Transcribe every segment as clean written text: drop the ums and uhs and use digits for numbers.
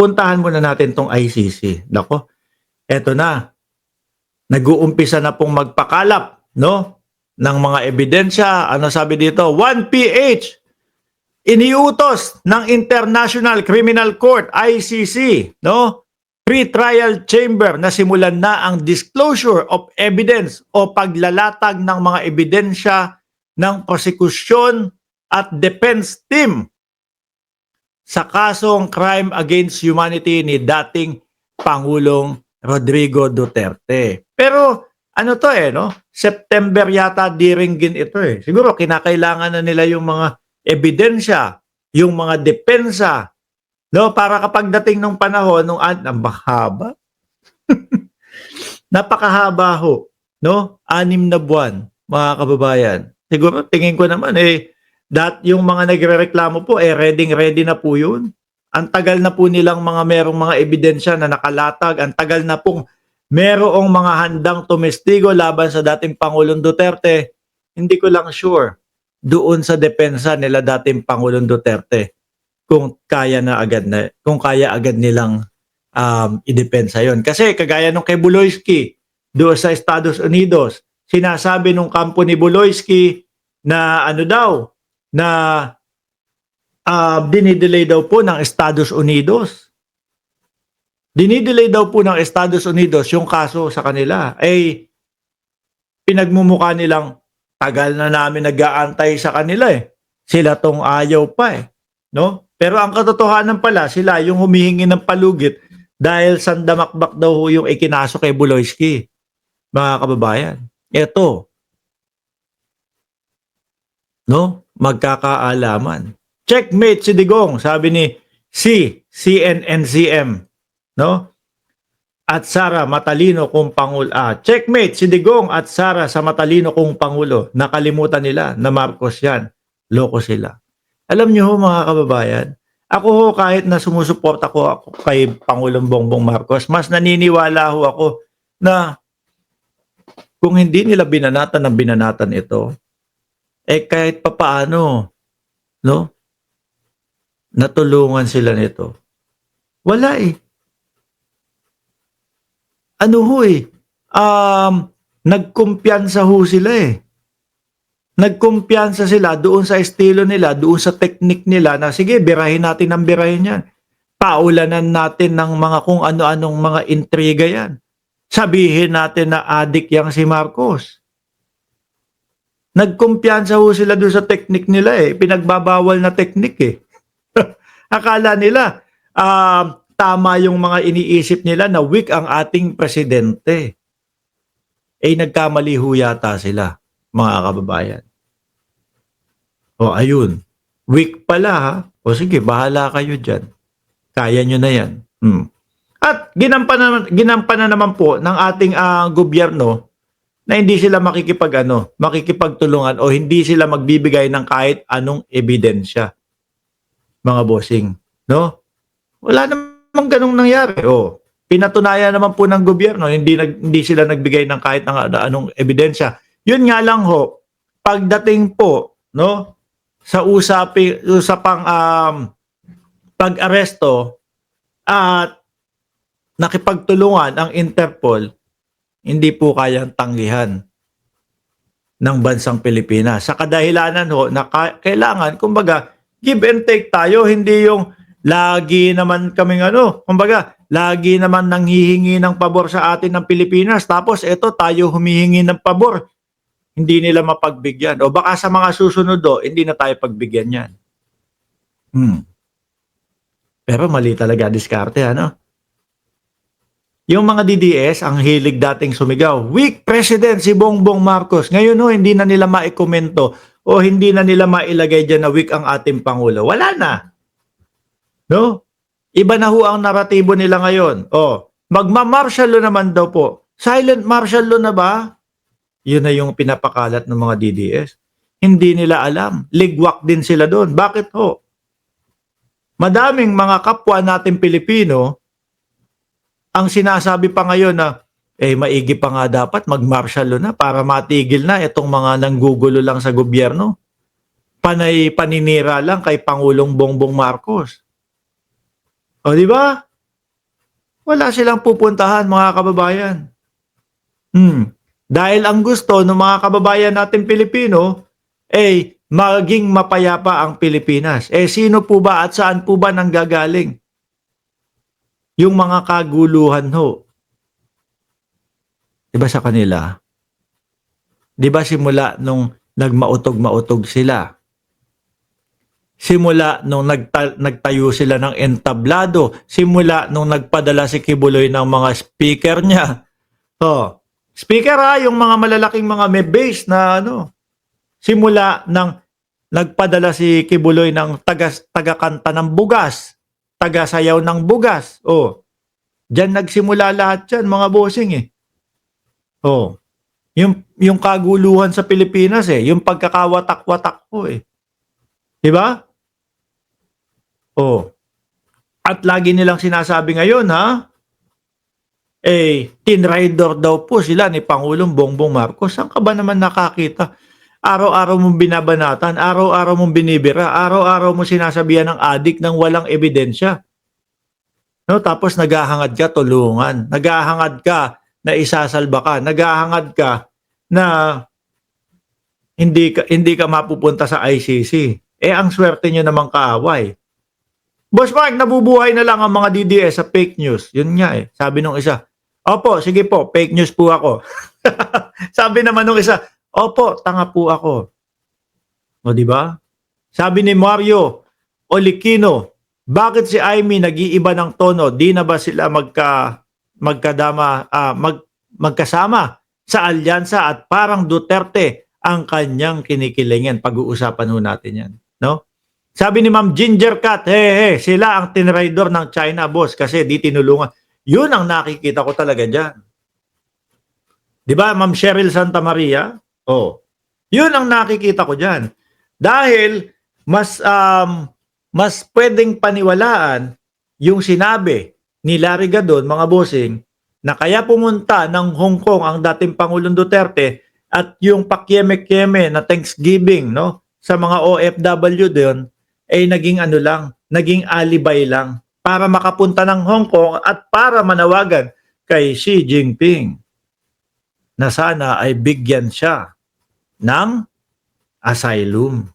puntahan muna natin tong ICC. Nako, eto na. Nag-uumpisa na pong magpakalap, no? Ng mga ebidensya. Ano sabi dito? 1PH iniutos ng International Criminal Court, ICC, no? Pre-trial chamber na simulan na ang disclosure of evidence o paglalatag ng mga ebidensya ng prosecution at defense team sa kasong crime against humanity ni dating Pangulong Rodrigo Duterte. Pero ano to no? September yata diringgin ito Siguro kinakailangan na nila yung mga ebidensya, yung mga depensa, no, para kapag dating ng panahon nung mahaba. Napakahaba ho, no? 6 na buwan, mga kababayan. Siguro tingin ko naman yung mga nagrereklamo po ready na po 'yun. Ang tagal na po nilang merong mga ebidensya na nakalatag, ang tagal na pong merong mga handang tumestigo laban sa dating Pangulong Duterte. Hindi ko lang sure doon sa depensa nila dating Pangulong Duterte kung kaya agad nilang idepensa yon. Kasi kagaya nung kay Buloyski doon sa Estados Unidos, sinasabi nung kampo ni Buloyski na dinidelay daw po ng Estados Unidos. Dinidelay daw po ng Estados Unidos yung kaso sa kanila. Pinagmumukha nilang tagal na namin nag-aantay sa kanila Sila tong ayaw pa no? Pero ang katotohanan pala, sila yung humihingi ng palugit dahil sandamakbak daw yung ikinaso kay Buloyski. Mga kababayan, eto, no? Magkakaalaman. Checkmate si Digong, sabi ni CNNCM, no? At Sara matalino kung Pangulo. Checkmate si Digong at Sara sa matalino kung Pangulo. Nakalimutan nila na Marcos yan. Loko sila. Alam niyo mga kababayan, ako kahit na sumusuporta ako kay Pangulong Bongbong Marcos, mas naniniwala ako na kung hindi nila binanatan ito, kahit papaano, no? Natulungan sila nito. Wala nagkumpiyansa ho sila Nagkumpiyansa sila doon sa estilo nila, doon sa teknik nila na sige, birahin natin ang birahin yan. Paulanan natin ng mga kung ano-anong mga intriga yan. Sabihin natin na adik yang si Marcos. Nagkumpiyansa ho sila doon sa teknik nila Pinagbabawal na teknik Akala nila tama yung mga iniisip nila na weak ang ating presidente. Nagkamali ho yata sila, mga kababayan. Ayun. Weak pala O sige, bahala kayo dyan. Kaya nyo na yan. At ginampanan naman po ng ating gobyerno na hindi sila makikipagtulungan o hindi sila magbibigay ng kahit anong ebidensya. Mga bossing. No? Wala namang ganong nangyari. Pinatunayan naman po ng gobyerno, hindi sila nagbigay ng kahit anong ebidensya. Yun nga lang pagdating po, no, sa usapang pag-aresto at nakipagtulungan ang Interpol, hindi po kayang tanggihan ng bansang Pilipinas. Sa kadahilanan na kailangan, kumbaga, give and take tayo, hindi yung lagi naman kaming lagi naman nanghihingi ng pabor sa atin ng Pilipinas, tapos eto tayo humihingi ng pabor. Hindi nila mapagbigyan. O baka sa mga susunod hindi na tayo pagbigyan yan. Pero mali talaga diskarte, Yung mga DDS, ang hilig dating sumigaw, weak president si Bongbong Marcos. Ngayon hindi na nila maikomento o hindi na nila mailagay dyan na weak ang ating Pangulo. Wala na. No? Iba na ang naratibo nila ngayon. Magma-martial law naman daw po. Silent martial law na ba? Yun na yung pinapakalat ng mga DDS. Hindi nila alam. Ligwak din sila doon. Bakit Madaming mga kapwa natin Pilipino ang sinasabi pa ngayon na maigi pa nga dapat mag-martial law na para matigil na itong mga nanggugulo lang sa gobyerno. Panay paninira lang kay Pangulong Bongbong Marcos. Di ba? Wala silang pupuntahan, mga kababayan. Dahil ang gusto ng mga kababayan natin Pilipino, maging mapayapa ang Pilipinas. Sino po ba at saan po ba nanggagaling yung mga kaguluhan ho? Di ba sa kanila? Di ba simula nung nagmautog-mautog sila? Simula nung nagtayo sila ng entablado, simula nung nagpadala si Kibuloy ng mga speaker niya. Speaker yung mga malalaking mga may base na simula nang nagpadala si Kibuloy ng taga-kanta ng bugas, taga-sayaw ng bugas. Diyan nagsimula lahat yan, mga bossing yung kaguluhan sa Pilipinas yung pagkakawatak-watak po Di ba? At lagi nilang sinasabi ngayon tinrider daw po sila ni Pangulong Bongbong Marcos. Saan ka ba naman nakakita? Araw-araw mong binabanatan, araw-araw mong binibira, araw-araw mo sinasabihan ng adik ng walang ebidensya. Tapos naghahangad ka tulungan, naghahangad ka na isasalba ka, naghahangad ka na hindi ka mapupunta sa ICC. Ang swerte nyo namang kaaway. Boss Mark, nabubuhay na lang ang mga DDS sa fake news. Yun nga Sabi nung isa, opo, sige po, fake news po ako. Sabi naman nung isa, opo, tanga po ako. Di ba? Sabi ni Mario Olikino, bakit si Amy nag-iiba ng tono? Di na ba sila magkasama sa alyansa at parang Duterte ang kanyang kinikilingin? Pag-uusapan ho natin yan. No? Sabi ni Ma'am Ginger Cat, sila ang tinrider ng China, boss, kasi di tinulungan. Yun ang nakikita ko talaga dyan. Di ba, Ma'am Cheryl Santa Maria? Yun ang nakikita ko dyan. Dahil mas pwedeng paniwalaan yung sinabi ni Larry Gadon, mga bossing, na kaya pumunta ng Hong Kong ang dating Pangulong Duterte at yung pakyeme-kyeme na Thanksgiving sa mga OFW doon naging naging alibay lang para makapunta ng Hong Kong at para manawagan kay Xi Jinping na sana ay bigyan siya ng asylum.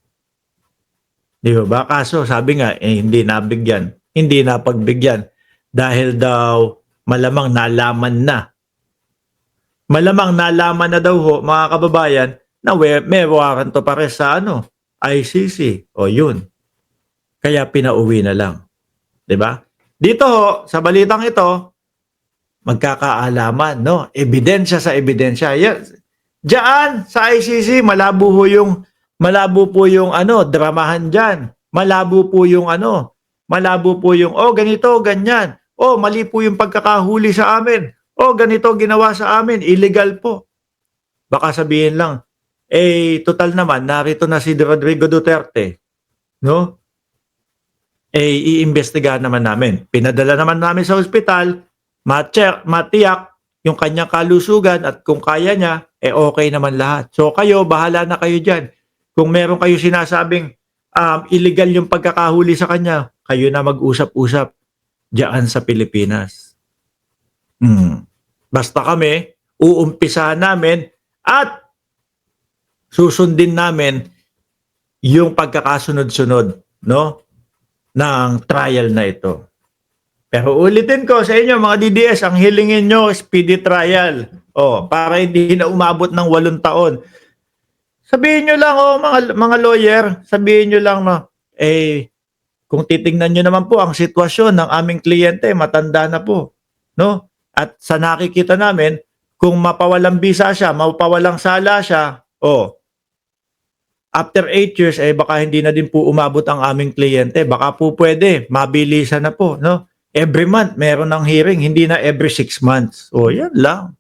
Di ba? Kaso sabi nga, hindi nabigyan, hindi napagbigyan dahil daw malamang nalaman na. Malamang nalaman na daw mga kababayan na may warrant to pares sa ICC. Yun. Kaya pinauwi na lang. 'Di ba? Dito sa balitang ito, magkakaalaman, ebidensya sa ebidensya. Diyan sa ICC malabo po yung dramahan diyan. Malabo po yung ganito, ganyan. Mali po yung pagkakahuli sa amin. Ganito ginawa sa amin, illegal po. Baka sabihin lang, total naman narito na si Rodrigo Duterte, iimbestigahan naman namin. Pinadala naman namin sa ospital, matiyak yung kanyang kalusugan at kung kaya niya, okay naman lahat. So kayo, bahala na kayo dyan. Kung meron kayo sinasabing illegal yung pagkakahuli sa kanya, kayo na mag-usap-usap diyan sa Pilipinas. Basta kami, uumpisahan namin at susundin namin yung pagkakasunod-sunod, ng trial na ito. Pero ulitin ko sa inyo mga DDS, ang hilingin nyo, speedy trial. Para hindi na umabot ng 8 taon. Sabihin nyo lang, mga lawyer, sabihin nyo lang kung titingnan nyo naman po ang sitwasyon ng aming kliyente, matanda na po. At sa nakikita namin, kung mapawalang bisa siya, mapawalang sala siya, after 8 years, baka hindi na din po umabot ang aming kliyente. Baka po pwede, mabilisan na po. Every month, meron ng hearing, hindi na every 6 months. Yan lang.